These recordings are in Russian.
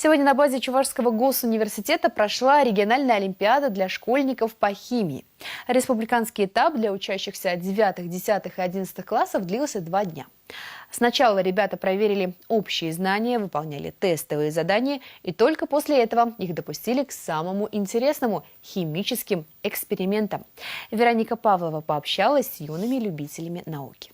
Сегодня на базе Чувашского госуниверситета прошла региональная олимпиада для школьников по химии. Республиканский этап для учащихся 9, 10 и 11 классов длился 2 дня. Сначала ребята проверили общие знания, выполняли тестовые задания, и только после этого их допустили к самому интересному – химическим экспериментам. Вероника Павлова пообщалась с юными любителями науки.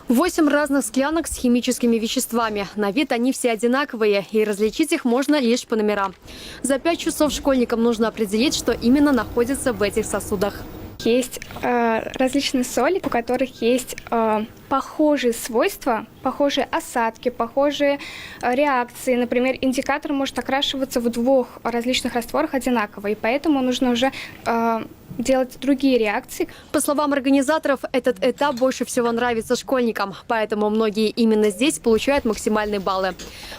8 разных склянок с химическими веществами. На вид они все одинаковые, и различить их можно лишь по номерам. За 5 часов школьникам нужно определить, что именно находится в этих сосудах. Есть различные соли, у которых есть похожие свойства, похожие осадки, похожие реакции. Например, индикатор может окрашиваться в 2 различных растворах одинаково, и поэтому нужно уже делать другие реакции. По словам организаторов, этот этап больше всего нравится школьникам, поэтому многие именно здесь получают максимальные баллы.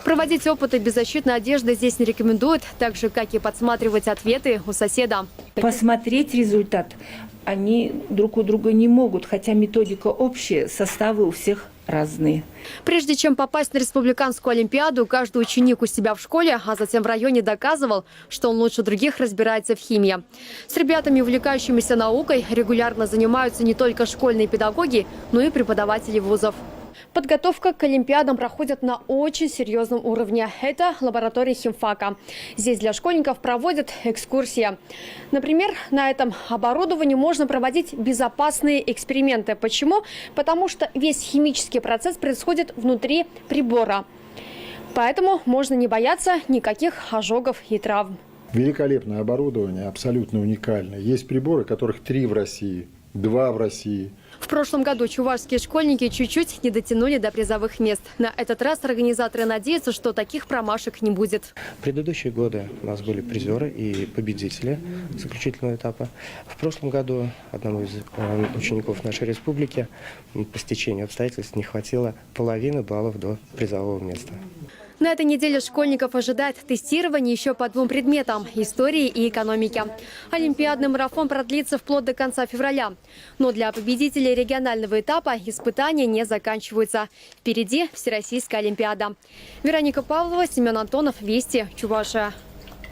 Проводить опыты без защитной одежды здесь не рекомендуют, так же, как и подсматривать ответы у соседа. Посмотреть результат они друг у друга не могут, хотя методика общая, составы у всех разные. Прежде чем попасть на республиканскую олимпиаду, каждый ученик у себя в школе, а затем в районе доказывал, что он лучше других разбирается в химии. С ребятами, увлекающимися наукой, регулярно занимаются не только школьные педагоги, но и преподаватели вузов. Подготовка к олимпиадам проходит на очень серьезном уровне. Это лаборатория химфака. Здесь для школьников проводят экскурсии. Например, на этом оборудовании можно проводить безопасные эксперименты. Почему? Потому что весь химический процесс происходит внутри прибора. Поэтому можно не бояться никаких ожогов и травм. Великолепное оборудование, абсолютно уникальное. Есть приборы, которых 3 в России, 2 в России. В прошлом году чувашские школьники чуть-чуть не дотянули до призовых мест. На этот раз организаторы надеются, что таких промашек не будет. В предыдущие годы у нас были призеры и победители заключительного этапа. В прошлом году одному из учеников нашей республики по стечению обстоятельств не хватило половины баллов до призового места. На этой неделе школьников ожидает тестирование еще по 2 предметам – истории и экономики. Олимпиадный марафон продлится вплоть до конца февраля. Но для победителей регионального этапа испытания не заканчиваются. Впереди Всероссийская олимпиада. Вероника Павлова, Семен Антонов, Вести, Чувашия.